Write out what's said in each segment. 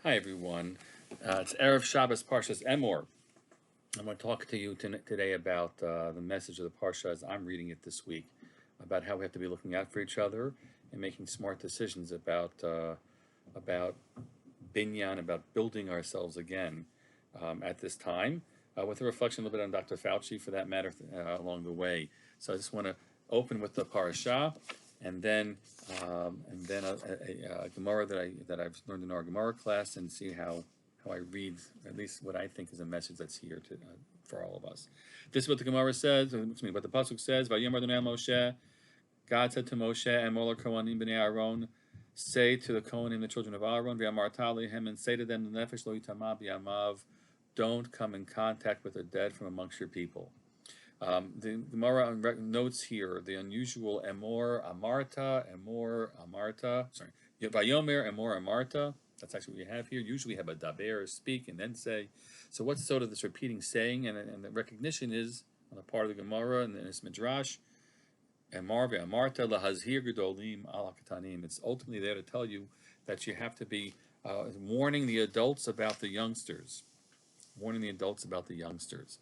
Hi everyone. It's Erev Shabbos Parshat Emor. I'm going to talk to you today about the message of the Parsha as I'm reading it this week, about how we have to be looking out for each other and making smart decisions about binyan, about building ourselves again at this time, with a reflection a little bit on Dr. Fauci for that matter along the way. So I just want to open with the Parashah, and then a Gemara that I've learned in our Gemara class, and see how I read at least what I think is a message that's here for all of us. This is what the Gemara says. What the pasuk says. Vayomer Adonai Moshe. God said to Moshe and Molar Kohanim b'nei Aaron, say to the Kohanim, the children of Aaron, v'amar him, and say to them, the nefesh lo yitama b'yamav, don't come in contact with the dead from amongst your people. The Gemara notes here the unusual Emor Amarta, sorry, Vayomer Emor Amarta. That's actually what we have here. Usually we have a daber, speak, and then say. So what's sort of this repeating saying? And the recognition is on the part of the Gemara and this Midrash, Emor Amarta lahazhir gedolim al katanim. It's ultimately there to tell you that you have to be warning the adults about the youngsters. Warning the adults about the youngsters.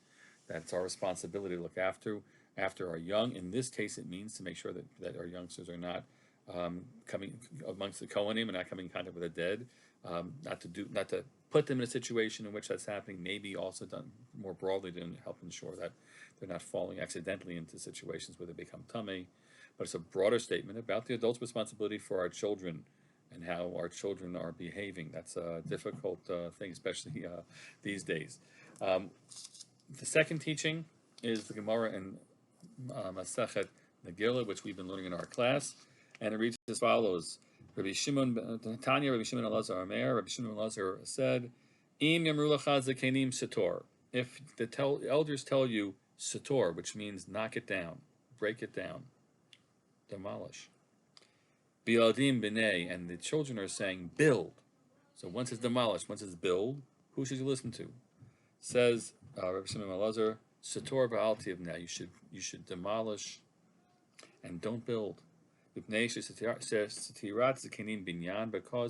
That's our responsibility to look after our young. In this case, it means to make sure that our youngsters are not coming amongst the Kohanim and not coming in contact with the dead. Not to put them in a situation in which that's happening. Maybe also done more broadly to help ensure that they're not falling accidentally into situations where they become tummy. But it's a broader statement about the adult's responsibility for our children and how our children are behaving. That's a difficult thing, especially these days. The second teaching is the Gemara in Masechet Megillah, which we've been learning in our class, and it reads as follows: Rabbi Shimon, Tanya, Rabbi Shimon Elazar Omer, Rabbi Shimon Elazar said, "Im yamru lacha zekenim sator." If the elders tell you sator, which means knock it down, break it down, demolish. Bi'adim b'nei, and the children are saying build. So once it's demolished, once it's build, who should you listen to? Says Rabbi Shimon Elazar, sator ba'al tivna. You should demolish and don't build. Because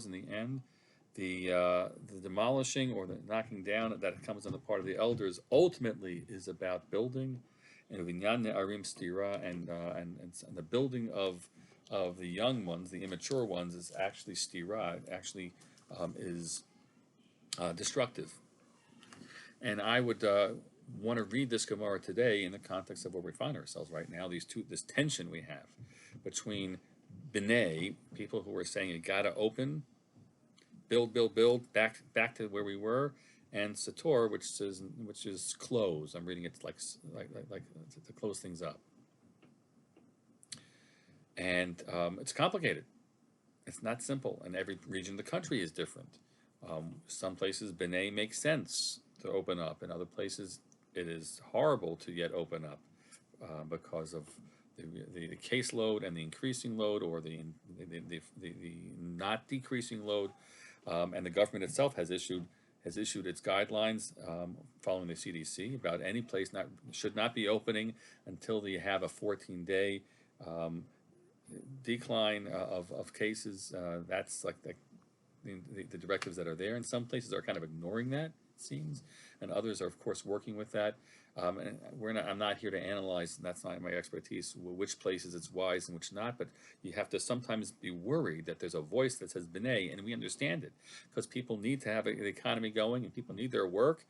in the end, the demolishing or the knocking down that comes on the part of the elders ultimately is about building, and the building of the young ones, the immature ones, is actually stira. It actually is destructive. And I would want to read this Gemara today in the context of where we find ourselves right now. This tension we have between B'nai, people who are saying you gotta open, build, back to where we were, and Sator, which is close. I'm reading it like to close things up, and it's complicated. It's not simple, and every region of the country is different. Some places B'nai makes sense to open up, in other places it is horrible to yet open up because of the caseload and the increasing load, or the not decreasing load, and the government itself has issued its guidelines following the CDC about any place should not be opening until you have a 14-day decline of cases. That's like the directives that are there, and some places are kind of ignoring that, it seems, and others are of course working with that. And I'm not here to analyze, and that's not my expertise, which places it's wise and which not, but you have to sometimes be worried that there's a voice that says B'nai, and we understand it, because people need to have the economy going, and people need their work.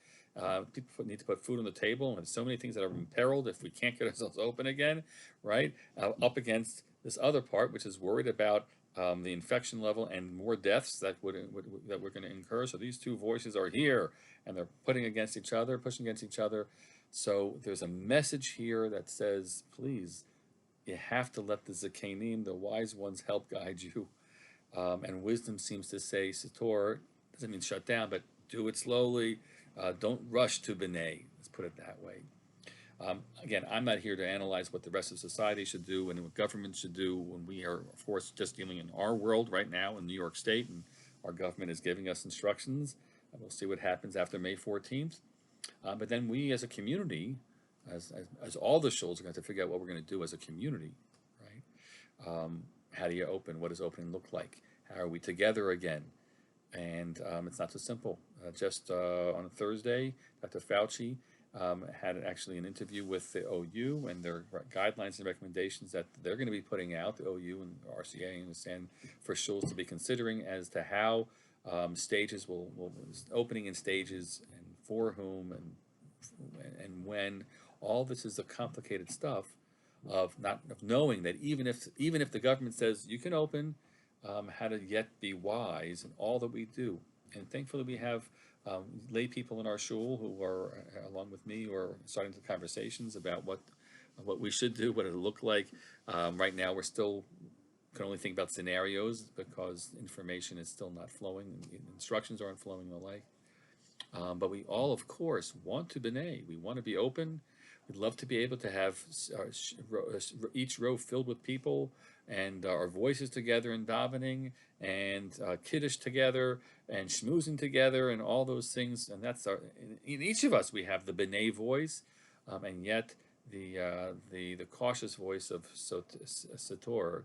People need to put food on the table, and there's so many things that are imperiled if we can't get ourselves open again, right? Up against this other part, which is worried about the infection level and more deaths that we're going to incur. So these two voices are here, and they're pushing against each other. So there's a message here that says, please, you have to let the Zakenim, the wise ones, help guide you. And wisdom seems to say, Sator, doesn't mean shut down, but do it slowly. Don't rush to B'nai. Let's put it that way. Again, I'm not here to analyze what the rest of society should do and what government should do when we are, of course, just dealing in our world right now in New York State, and our government is giving us instructions. And we'll see what happens after May 14th. But then we as a community, as all the shuls, are going to have to figure out what we're going to do as a community, right? How do you open? What does opening look like? How are we together again? And And it's not so simple. Just on a Thursday, Dr. Fauci had actually an interview with the OU and their guidelines and recommendations that they're going to be putting out, the OU and RCA and for schools to be considering as to how stages will opening in stages and for whom and when. All this is the complicated stuff of not of knowing that even if the government says you can open, how to yet be wise in all that we do. And thankfully, we have lay people in our shul who are, along with me, who are starting the conversations about what we should do, what it'll look like. Right now, we're still can only think about scenarios because information is still not flowing, and instructions aren't flowing, and the like. But we all, of course, want to b'nai. We want to be open. We'd love to be able to have each row filled with people and our voices together in davening and kiddush together and schmoozing together and all those things. And that's in each of us we have the b'nai voice, and yet the cautious voice of Sator,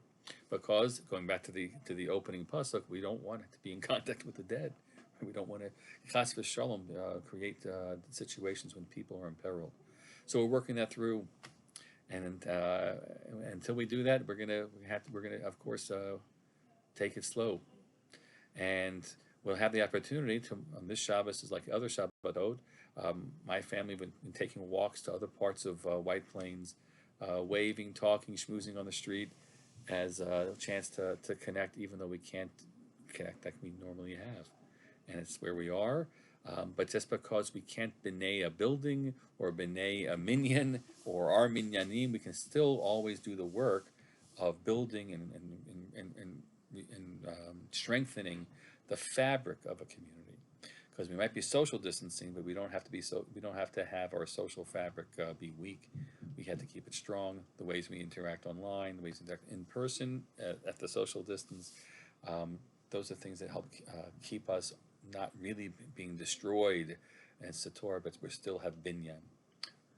because going back to the opening pasuk, we don't want it to be in contact with the dead. We don't want to, chas v'shalom, create situations when people are in peril. So we're working that through, and until we do that, we're gonna of course take it slow, and we'll have the opportunity to on this Shabbos is like other Shabbatot. My family have been taking walks to other parts of White Plains, waving, talking, schmoozing on the street, as a chance to connect, even though we can't connect like we normally have. And it's where we are. But just because we can't b'nai a building or b'nai a minyan or our minyanim, we can still always do the work of building and strengthening the fabric of a community. Because we might be social distancing, but we don't have to be we don't have to have our social fabric be weak. We have to keep it strong. The ways we interact online, the ways we interact in person at the social distance. Those are things that help keep us not really being destroyed as Sator, but we still have binyan.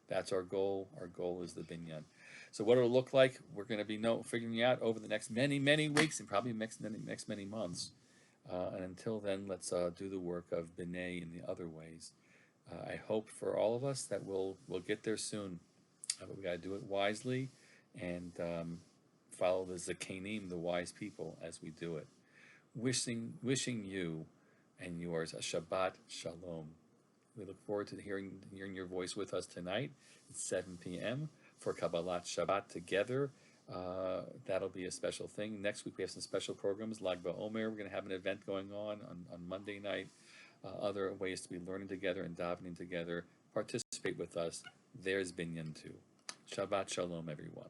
That's our goal. Our goal is the binyan. So what it'll look like, we're going to be figuring out over the next many weeks and probably next many months. And until then, let's do the work of b'nai in the other ways. I hope for all of us that we'll get there soon. But we got to do it wisely and follow the zakenim, the wise people, as we do it. Wishing you and yours a Shabbat Shalom. We look forward to hearing your voice with us tonight at 7 p.m. for Kabbalat Shabbat together. That'll be a special thing. Next week we have some special programs. Lag BaOmer, we're going to have an event going on Monday night. Other ways to be learning together and davening together. Participate with us. There's Binyan too. Shabbat Shalom, everyone.